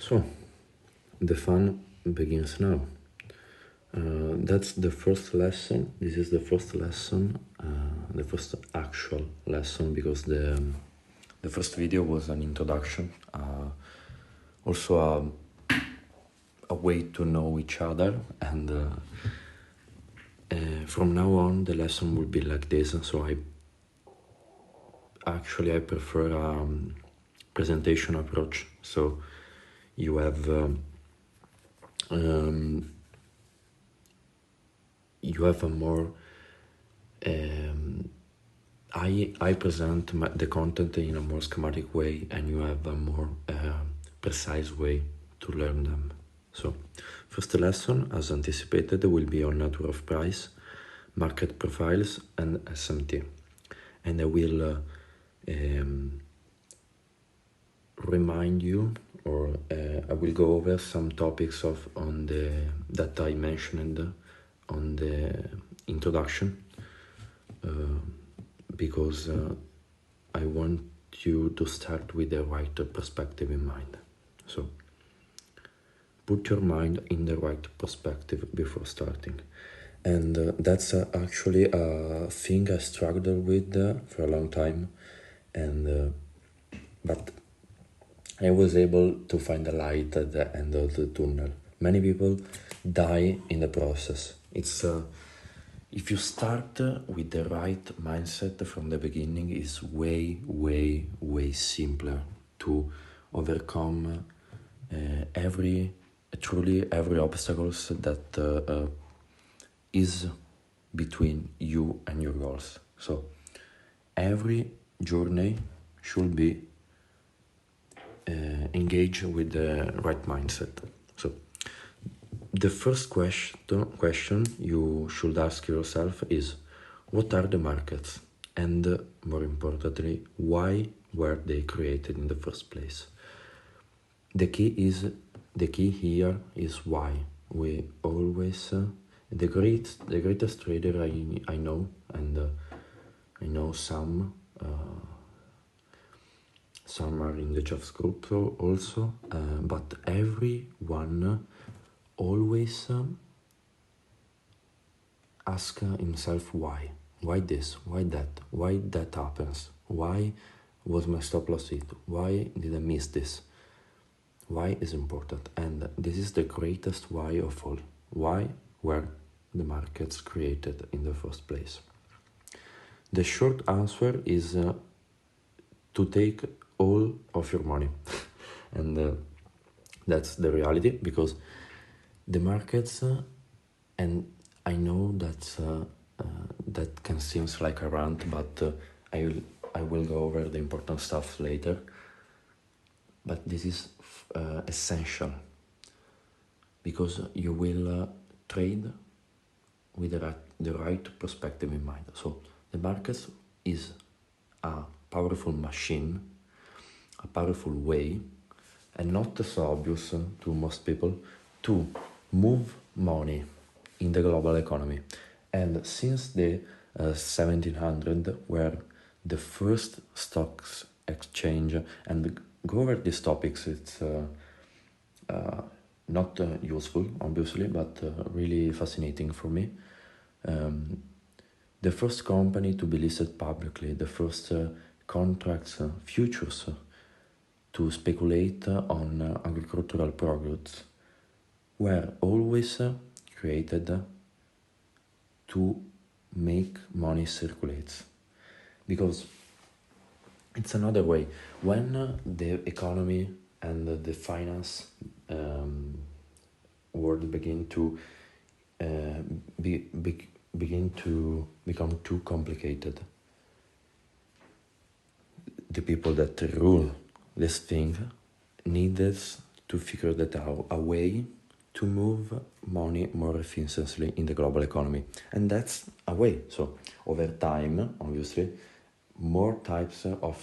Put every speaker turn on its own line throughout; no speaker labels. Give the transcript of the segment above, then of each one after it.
So, the fun begins now. That's the first lesson. This is the first lesson, the first actual lesson, because the first video was an introduction, also a way to know each other, and from now on the lesson will be like this. So I prefer presentation approach. So you have a more I present the content in a more schematic way, and you have a more precise way to learn them. So, first lesson, as anticipated, will be on network of price, market profiles, and SMT. And I will remind you, or I will go over some topics that I mentioned on the introduction, because I want you to start with the right perspective in mind. So put your mind in the right perspective before starting. And that's actually a thing I struggled with for a long time, and but I was able to find a light at the end of the tunnel. Many people die in the process. It's if you start with the right mindset from the beginning, it's way, way, way simpler to overcome every obstacles that is between you and your goals. So every journey should be engaged with the right mindset. So the first question you should ask yourself is, what are the markets? And more importantly, why were they created in the first place? The key here is why. We always the greatest trader I know, and I know some are in the Jeffs group also, but everyone always ask himself why. Why this? Why that? Why that happens? Why was my stop loss hit? Why did I miss this? Why is important? And this is the greatest why of all. Why were the markets created in the first place? The short answer is to take all of your money. And that's the reality, because the markets, and I know that can seem like a rant, but I will go over the important stuff later. But this is essential, because you will trade with the right perspective in mind. So the markets is a powerful machine, a powerful way, and not so obvious to most people, to move money in the global economy. And since the 1700, where the first stocks exchange, and go over these topics, it's not useful, obviously, but really fascinating for me. The first company to be listed publicly, the first contracts, futures, to speculate on agricultural products, were always created to make money circulate. Because it's another way. When the economy and the finance world begin to begin to become too complicated, the people that rule this thing needed to figure that out, a way to move money more efficiently in the global economy. And that's a way. So over time, obviously, more types of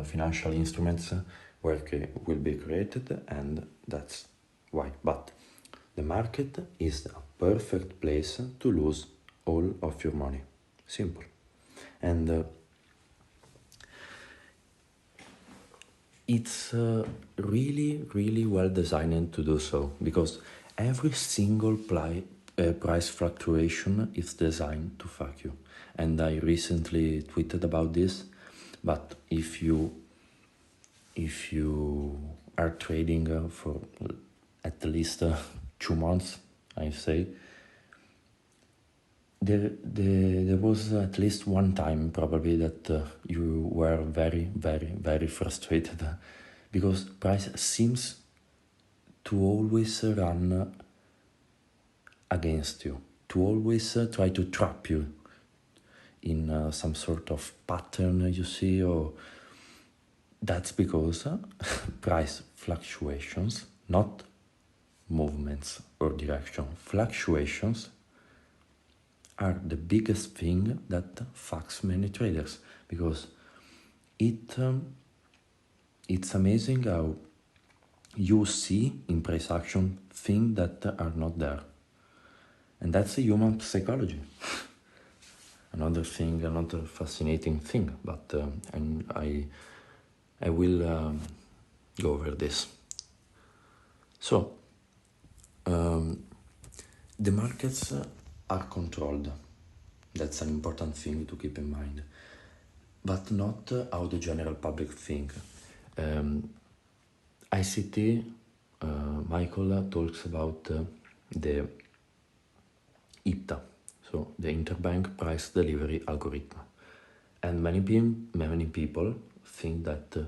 financial instruments will be created, and that's why. But the market is a perfect place to lose all of your money. Simple. And it's really, really well designed to do so, because every single price fluctuation is designed to fuck you. And I recently tweeted about this, but if you are trading for at least 2 months, I say, there was at least one time probably that you were very, very, very frustrated because price seems to always run against you, to always try to trap you in some sort of pattern, you see, or that's because price fluctuations, not movements or direction, fluctuations are the biggest thing that fucks many traders, because it's amazing how you see in price action things that are not there, and that's a human psychology. Another fascinating thing, but I will go over this. So the markets are controlled. That's an important thing to keep in mind, but not how the general public think. ICT, Michael talks about the IPTA, so the Interbank Price Delivery Algorithm, and many people think that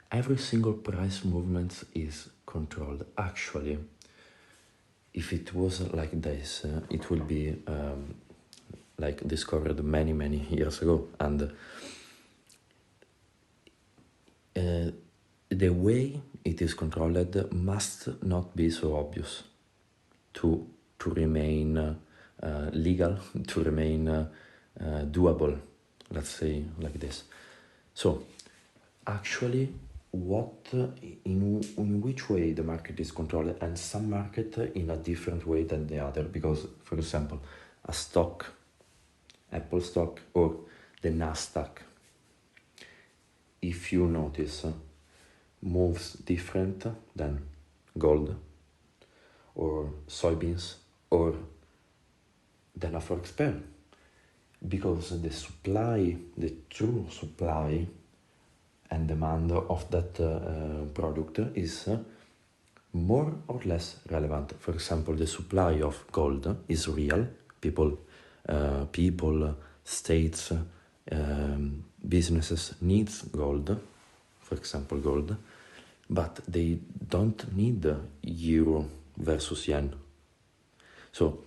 every single price movement is controlled. Actually, if it was like this, it would be like discovered many years ago, and the way it is controlled must not be so obvious to remain legal, to remain doable, let's say like this. So actually, in which way the market is controlled, and some market in a different way than the other, because for example a stock, Apple stock or the Nasdaq, if you notice, moves different than gold or soybeans or than a forex pair, because the true supply and demand of that product is more or less relevant. For example, the supply of gold is real. People, states, businesses needs gold, for example gold, but they don't need euro versus yen. So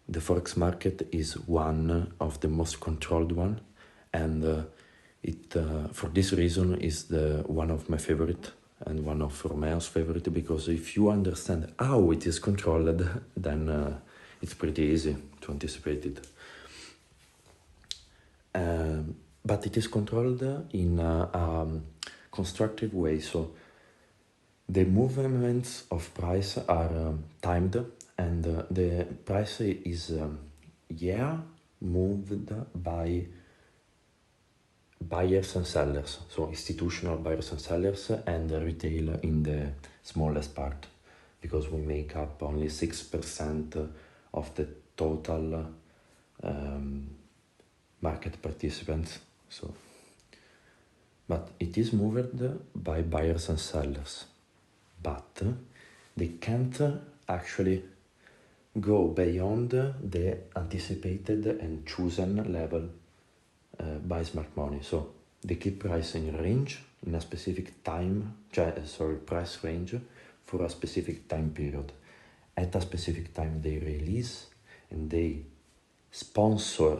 the forex market is one of the most controlled one, and it for this reason is the one of my favorite and one of Romeo's favorite, because if you understand how it is controlled, then it's pretty easy to anticipate it. But it is controlled in a constructive way, so the movements of price are timed, and the price is moved by buyers and sellers, so institutional buyers and sellers, and retail in the smallest part, because we make up only 6% of the total market participants. So, but it is moved by buyers and sellers, but they can't actually go beyond the anticipated and chosen level by smart money. So they keep price in range in a specific time, price range for a specific time period. At a specific time they release and they sponsor,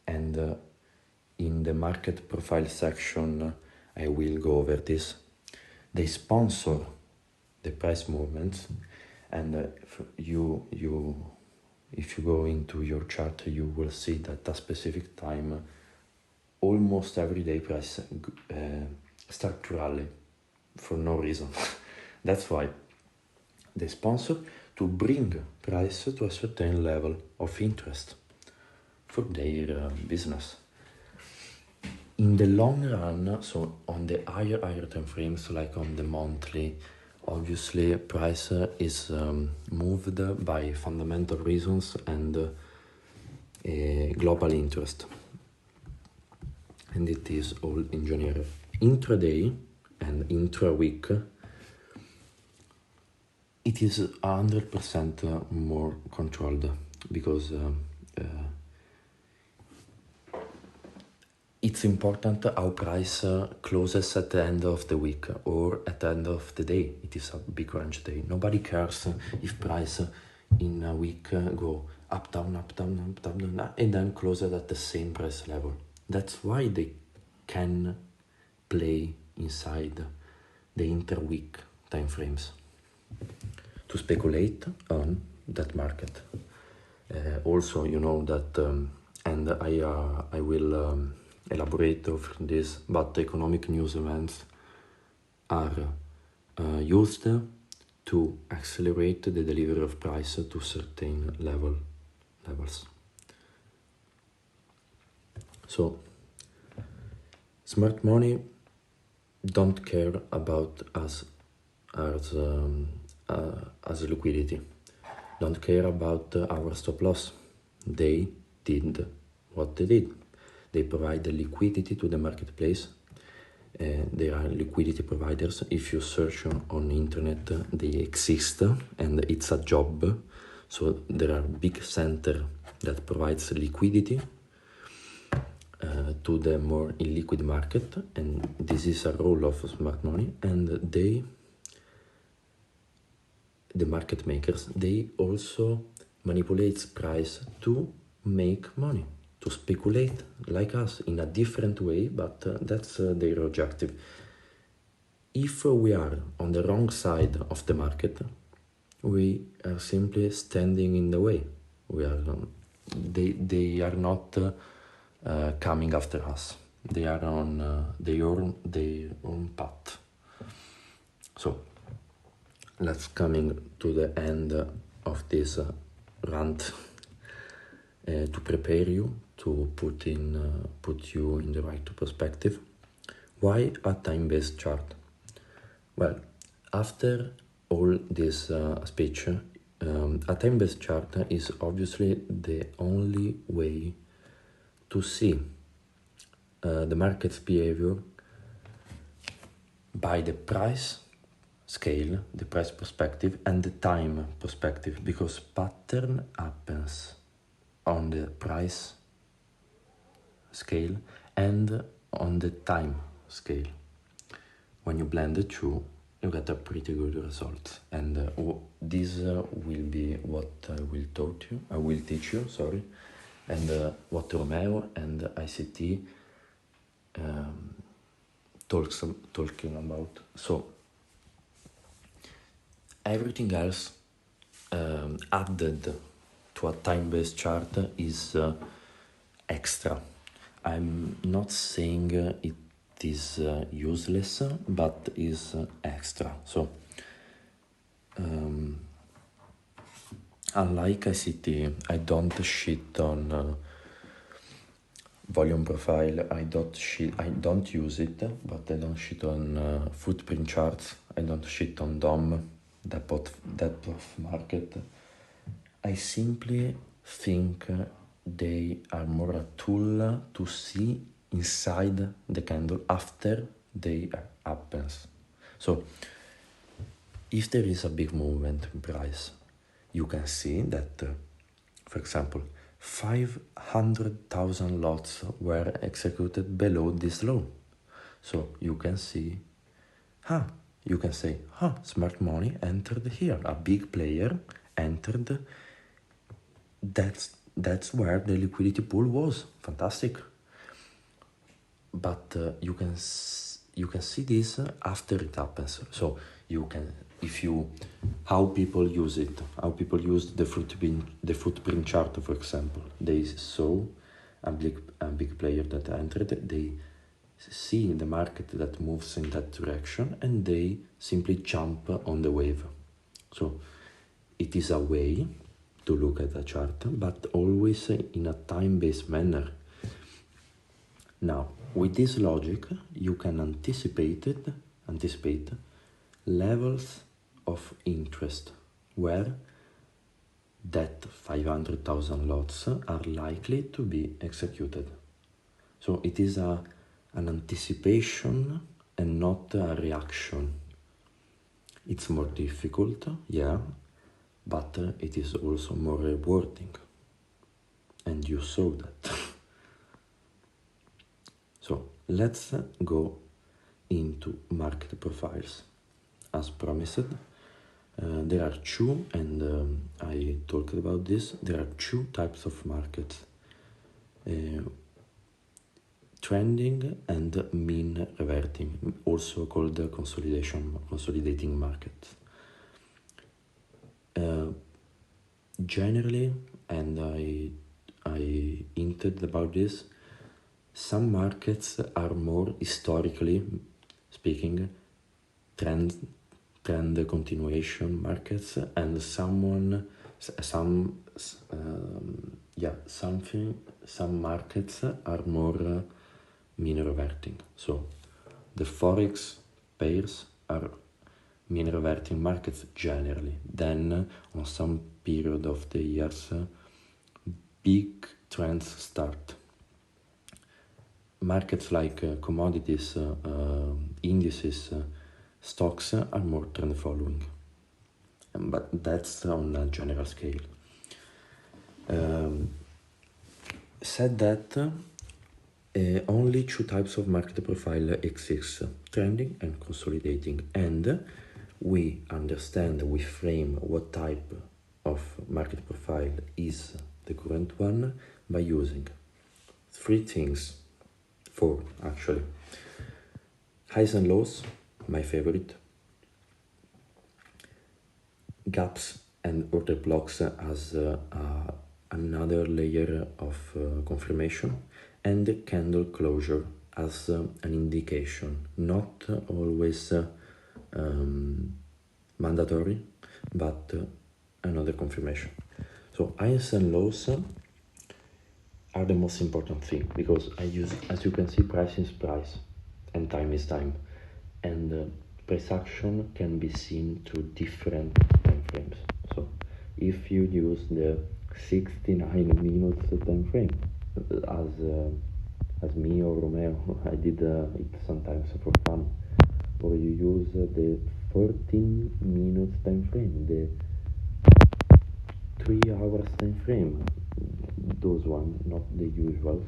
and in the market profile section I will go over this. They sponsor the price movements, and if you go into your chart, you will see that at a specific time almost every day price start to rally for no reason. That's why they sponsor to bring price to a certain level of interest for their business. In the long run, so on the higher time frames, like on the monthly, obviously price is moved by fundamental reasons and global interest, and it is all engineered. Intraday and intra-week, it is 100% more controlled, because it's important how price closes at the end of the week or at the end of the day. It is a big range day. Nobody cares if price in a week go up, down, up, down, up, down, down, and then close it at the same price level. That's why they can play inside the interweek time frames to speculate on that market. Also, you know that, and I will elaborate over this, but economic news events are used to accelerate the delivery of price to certain levels. So, smart money don't care about us as liquidity, don't care about our stop loss. They did what they did. They provide the liquidity to the marketplace. They are liquidity providers. If you search on internet, they exist, and it's a job. So there are big center that provides liquidity to the more illiquid market, and this is a role of smart money. And the market makers, they also manipulate price to make money, to speculate like us in a different way, but that's their objective. If we are on the wrong side of the market, we are simply standing in the way. They are not coming after us. They are on their own path. So let's coming to the end of this rant to prepare you, to put you in the right perspective. Why a time-based chart? Well, after all this speech, a time-based chart is obviously the only way to see the market's behavior by the price scale, the price perspective, and the time perspective, because pattern happens on the price scale and on the time scale. When you blend the two, you get a pretty good result. And this will be what I will teach you, and what Romeo and ICT talking about. So everything else added to a time-based chart is extra. I'm not saying it is useless, but is extra. So unlike ICT, I don't shit on volume profile. I don't use it, but I don't shit on footprint charts. I don't shit on DOM, depth of market. I simply think they are more a tool to see inside the candle after they happens. So if there is a big movement in price, you can see that, for example, 500,000 lots were executed below this low. So you can see, you can say, smart money entered here, a big player entered. That's where the liquidity pool was. Fantastic. But you can see this after it happens. So you can, how people use it, how people use the footprint chart, for example. They saw a big player that entered. They see the market that moves in that direction, and they simply jump on the wave. So it is a way to look at a chart, but always in a time-based manner. Now, With this logic, you can anticipate levels of interest where that 500,000 lots are likely to be executed. So it is an anticipation and not a reaction. It's more difficult, yeah, but it is also more rewarding. And you saw that. So let's go into market profiles. As promised, there are two, and I talked about this, there are two types of markets. Trending and mean reverting, also called consolidating markets. Generally, and I hinted about this, some markets are more historically speaking trend continuation markets, and some markets are more mean reverting. So the forex pairs are mean reverting markets generally. Then on some period of the years, big trends start. Markets like commodities, indices, stocks are more trend following, but that's on a general scale. Said that, only two types of market profile exist, trending and consolidating, and we understand, we frame what type of market profile is the current one by using four actually. Highs and lows, my favorite. Gaps and order blocks as another layer of confirmation, and candle closure as an indication, not always mandatory, but another confirmation. So highs and lows are the most important thing, because as you can see, price is price and time is time, and price action can be seen through different time frames. So if you use the 69 minutes time frame as me or Romeo, I did it sometimes for fun, or you use the 14 minutes time frame, the 3 hours time frame, those ones, not the usuals,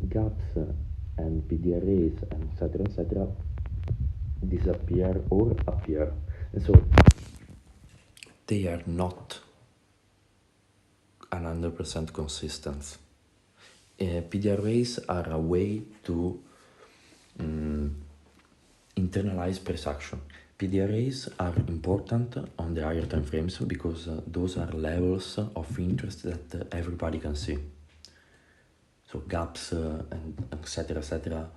gaps and PDRAs, and etc. disappear or appear, and so they are not 100% consistent. PDRAs are a way to internalize price action. PDRAs are important on the higher time frames because those are levels of interest that everybody can see. So gaps and etc.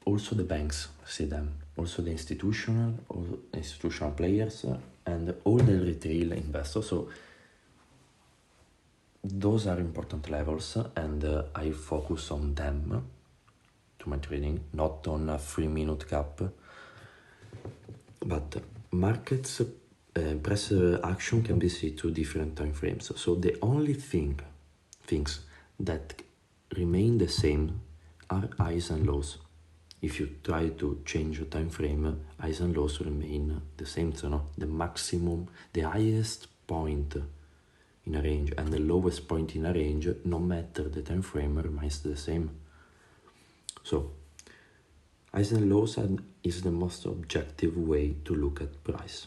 Also the banks see them, also the institutional players, and all the retail investors. So those are important levels, and I focus on them to my trading, not on a 3-minute gap. But markets price action can be seen to different time frames. So the only things that remain the same are highs and lows. If you try to change the time frame, highs and lows remain the same. So no, the maximum, the highest point in a range and the lowest point in a range, no matter the time frame, remains the same. So highs and lows is the most objective way to look at price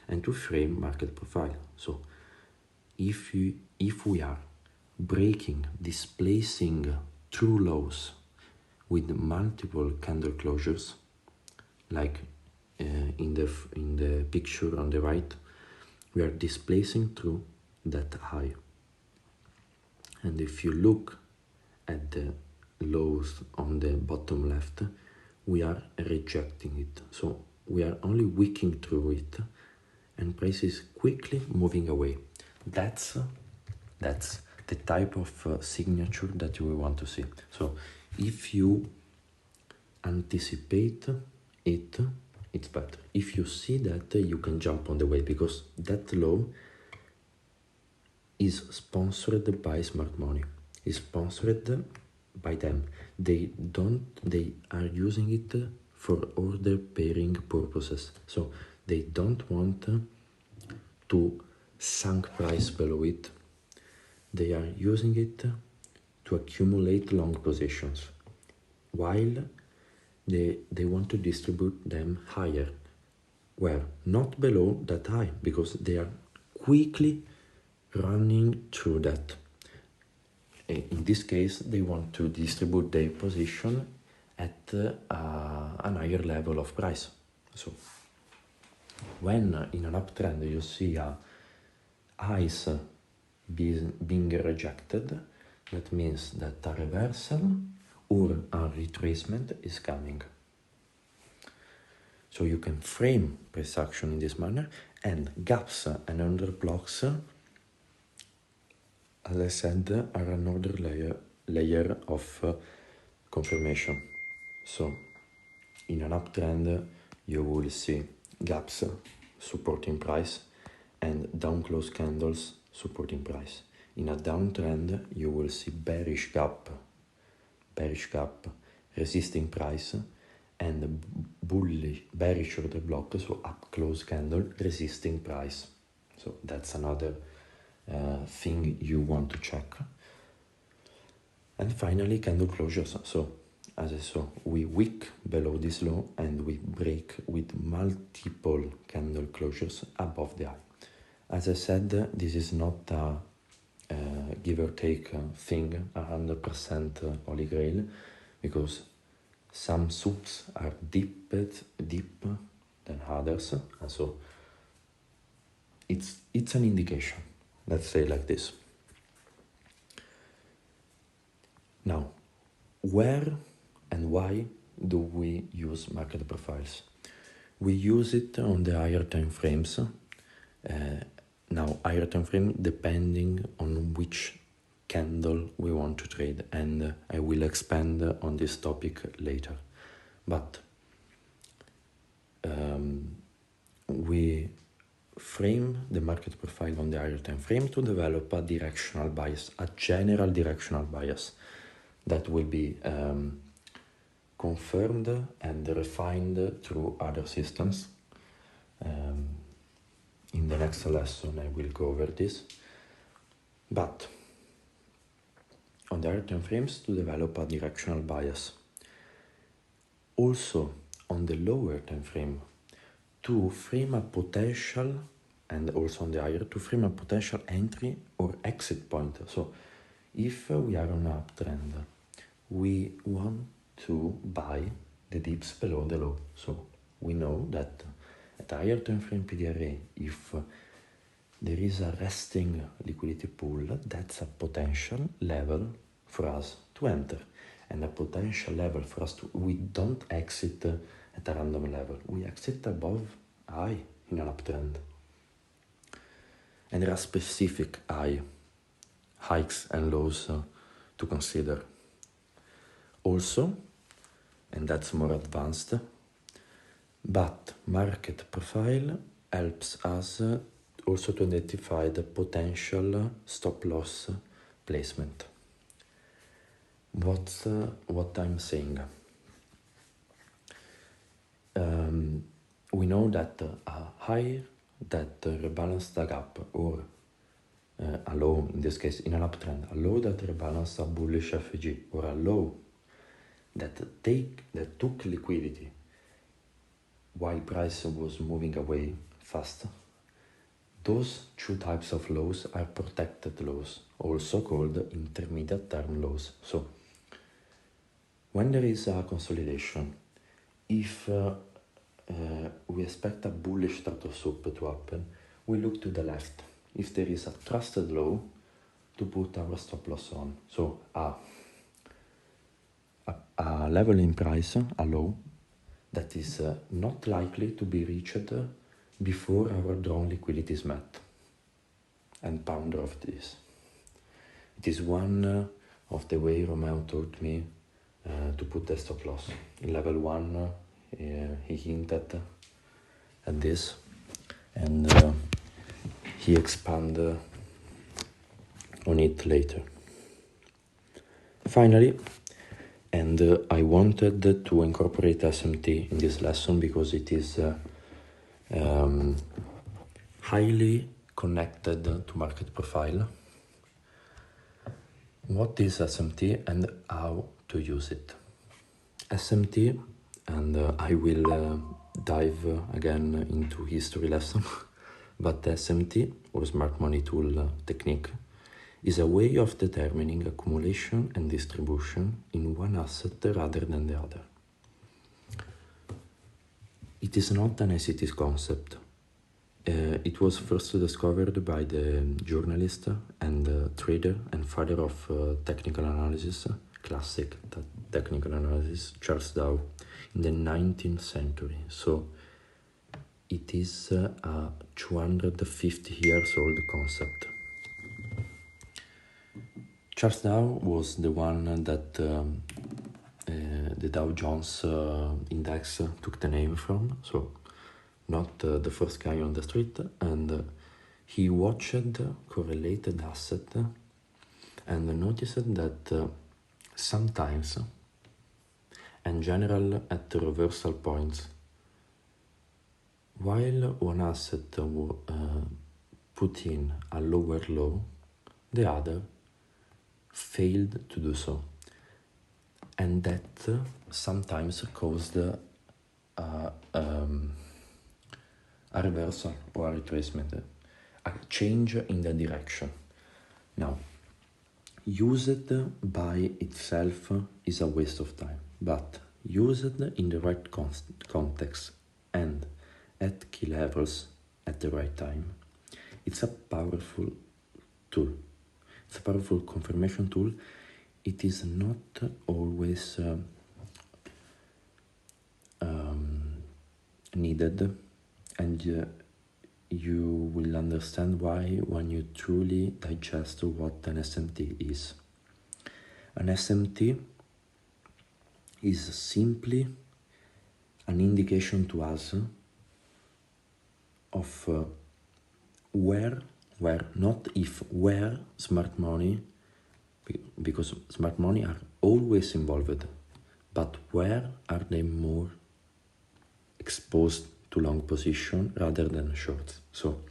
and to frame market profile. So if we are breaking, displacing true lows with multiple candle closures, like in the picture on the right, we are displacing through that high. And if you look at the lows on the bottom left, we are rejecting it. So we are only wicking through it, and price is quickly moving away. That's the type of signature that we want to see. So if you anticipate it, it's better. If you see that, you can jump on the wave, because that law is sponsored by Smart Money. Is sponsored by them. They are using it for order pairing purposes. So they don't want to sunk price below it. They are using it to accumulate long positions, while they want to distribute them higher, where not below that high, because they are quickly running through that. In this case, they want to distribute their position at a higher level of price. So when in an uptrend you see a highs being rejected, that means that a reversal or a retracement is coming. So you can frame price action in this manner, and gaps and underblocks, as I said, are another layer of confirmation. So in an uptrend you will see gaps supporting price and down close candles supporting price. In a downtrend you will see bearish gap resisting price, and bearish order block, so up close candle resisting price. So that's another thing you want to check. And finally, candle closures. So as I saw, we wick below this low and we break with multiple candle closures above the high. As I said, this is not a give or take thing, 100% holy grail, because some soups are deeper than others, and so it's an indication. Let's say like this. Now, where and why do we use market profiles? We use it on the higher time frames. Now, higher time frame depending on which candle we want to trade, and I will expand on this topic later. But we frame the market profile on the higher time frame to develop a directional bias, a general directional bias that will be confirmed and refined through other systems. In the next lesson I will go over this. But on the higher time frames to develop a directional bias. Also on the lower time frame to frame a potential, and also on the higher, to frame a potential entry or exit point. So if we are on an uptrend, we want to buy the dips below the low. So we know that at higher time frame PDRA, if there is a resting liquidity pool, that's a potential level for us to enter, and a potential level for us to, we don't exit at a random level, we exit above high in an uptrend. And there are specific hikes and lows to consider. Also, and that's more advanced, but market profile helps us also to identify the potential stop loss placement. What I'm saying? We know that a high that rebalance the gap, or a low, in this case in an uptrend, a low that rebalance a bullish FEG, or a low that took liquidity while price was moving away fast. Those two types of lows are protected lows, also called intermediate term lows. So when there is a consolidation, if we expect a bullish start of soup to happen, we look to the left. If there is a trusted low, to put our stop loss on. So a level in price, a low, that is not likely to be reached before our drawn liquidity is met, and pounder of this. It is one of the way Romeo taught me to put the stop loss. In level 1, he hinted at this, and he expanded on it later. Finally, and I wanted to incorporate SMT in this lesson because it is highly connected to market profile. What is SMT and how to use it? SMT, and I will dive again into history lesson, but SMT, or Smart Money Tool technique, is a way of determining accumulation and distribution in one asset rather than the other. It is not an ICT concept. It was first discovered by the journalist and trader and father of technical analysis, classic technical analysis, Charles Dow, in the 19th century. So it is a 250 years old concept. Charles Dow was the one that the Dow Jones index took the name from, so not the first guy on the street, and he watched correlated asset and noticed that sometimes, in general at the reversal points, while one asset put in a lower low, the other failed to do so, and that sometimes caused a reversal or a retracement, a change in the direction. Now, used by itself is a waste of time, but used in the right context and at key levels at the right time, it's a powerful tool. It's a powerful confirmation tool. It is not always needed, and you will understand why when you truly digest what an SMT is. An SMT is simply an indication to us of where, not if, where smart money, because smart money are always involved, but where are they more exposed to long position rather than shorts. So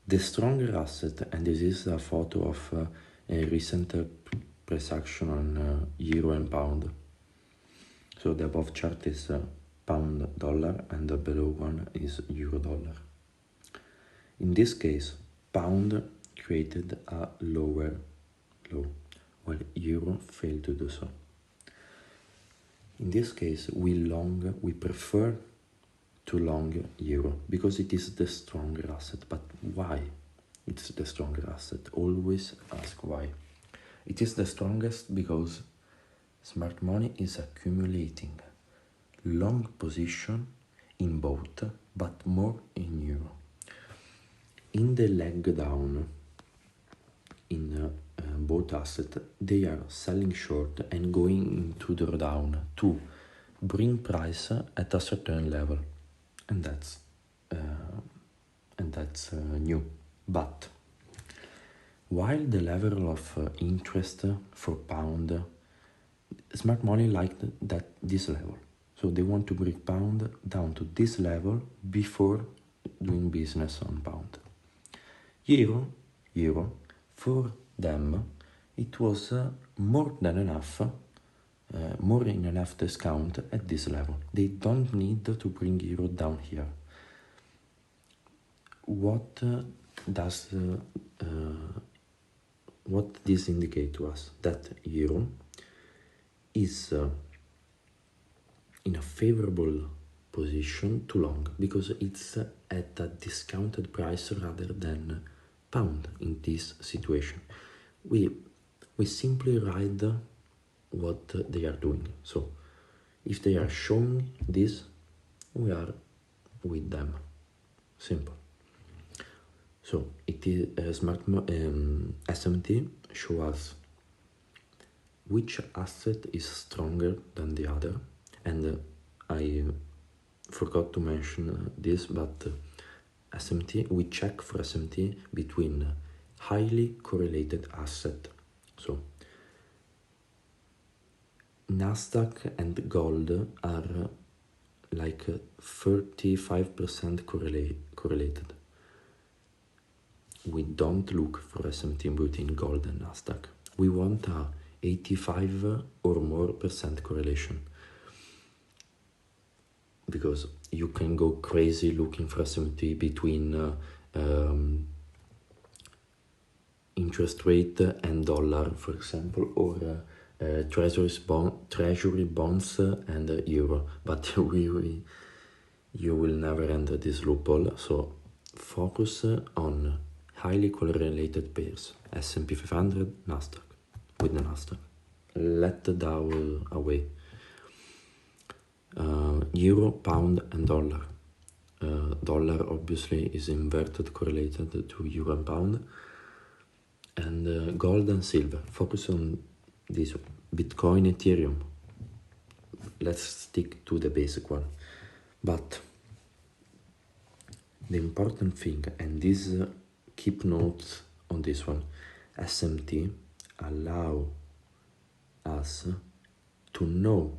the stronger asset, and this is a photo of a recent price action on euro and pound. So the above chart is pound dollar and the below one is euro dollar. In this case, pound created a lower low, while euro failed to do so. In this case, we prefer to long euro because it is the stronger asset. But why it's the stronger asset? Always ask why. It is the strongest because smart money is accumulating long position in both, but more in euro. In the leg down in both assets, they are selling short and going into drawdown to bring price at a certain level, and that's new. But while the level of interest for pound, smart money liked this level, so they want to bring pound down to this level before doing business on pound. Euro, for them, it was more than enough, more than enough discount at this level. They don't need to bring euro down here. What this indicate to us? That euro is in a favorable position to long because it's at a discounted price rather than pound in this situation. We simply ride what they are doing. So if they are showing this, we are with them. Simple. So it is SMT show us which asset is stronger than the other. And I forgot to mention this, but SMT, we check for SMT between highly correlated asset. So Nasdaq and gold are like 35% correlated. We don't look for SMT between gold and Nasdaq. We want a 85 or more percent correlation, because you can go crazy looking for SMT between interest rate and dollar, for example, or treasury bonds and euro, but you will never enter this loophole. So focus on highly correlated pairs, S&P 500, Nasdaq, with the Nasdaq. Let the Dow away. Euro, pound and dollar. Dollar obviously is inverted correlated to euro and pound. And gold and silver. Focus on this. Bitcoin, Ethereum. Let's stick to the basic one. But the important thing, and this keep notes on this one, SMT allow us to know,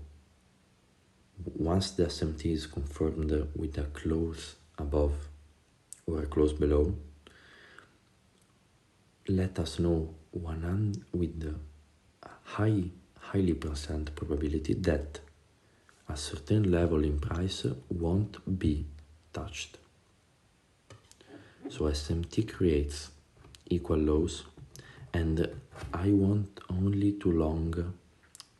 once the SMT is confirmed with a close above or a close below, let us know with the highly percent probability that a certain level in price won't be touched. So SMT creates equal lows, and I want only to long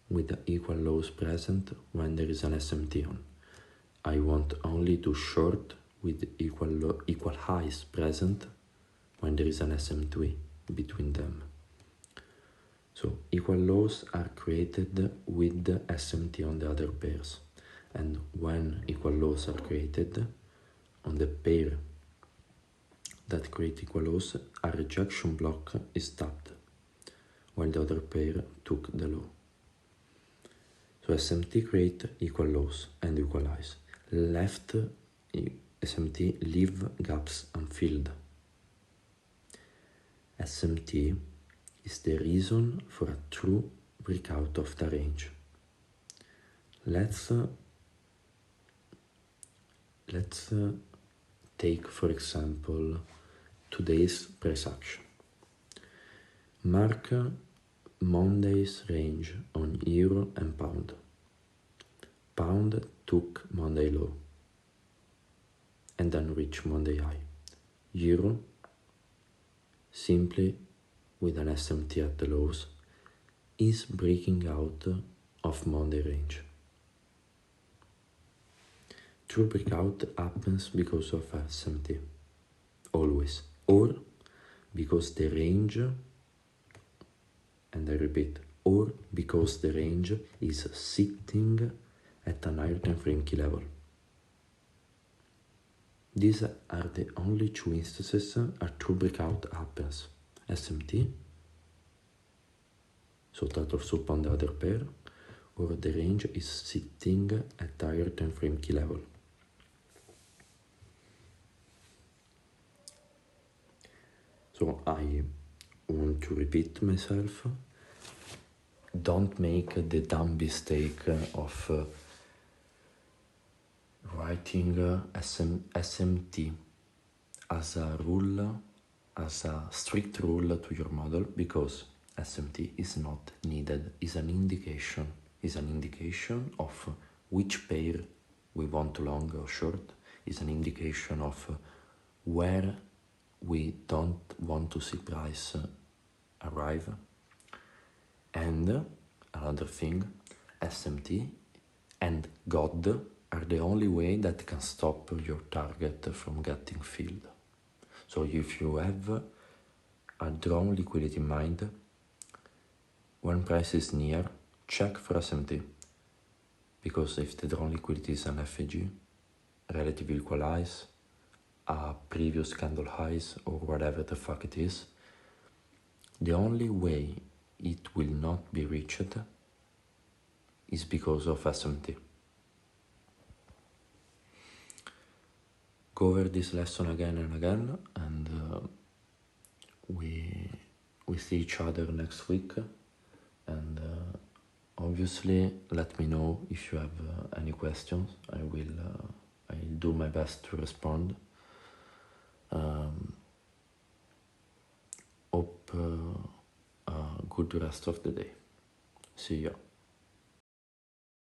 with the equal lows present when there is an SMT on. I want only to short with equal highs present when there is an SMT between them. So equal lows are created with the SMT on the other pairs, and when equal lows are created on the pair that create equal lows, a rejection block is tapped while the other pair took the low. So SMT create equal lows and equal highs. Left SMT leave gaps unfilled. SMT is the reason for a true breakout of the range. Let's take, for example, today's price action. Mark Monday's range on euro and pound. Pound took Monday low and then reached Monday high. Euro, simply with an SMT at the lows, is breaking out of Monday range. True breakout happens because of SMT, always, or because the range, and I repeat, or because the range is sitting at an higher time frame key level. These are the only two instances a true breakout happens. SMT, so total soup on the other pair, or the range is sitting at higher time frame key level. So I want to repeat myself. Don't make the dumb mistake of writing SMT as a rule, as a strict rule to your model, because SMT is not needed. Is an indication of which pair we want to long or short. Is an indication of where we don't want to see price arrive. And another thing, SMT and God are the only way that can stop your target from getting filled. So if you have a drawn liquidity in mind, when price is near, check for SMT. Because if the drawn liquidity is an FEG, relative equal highs, previous candle highs, or whatever the fuck it is, The only way it will not be reached is because of SMT. Go over this lesson again and again, and we see each other next week. And obviously, let me know if you have any questions. I'll do my best to respond. Hope a good rest of the day. See ya.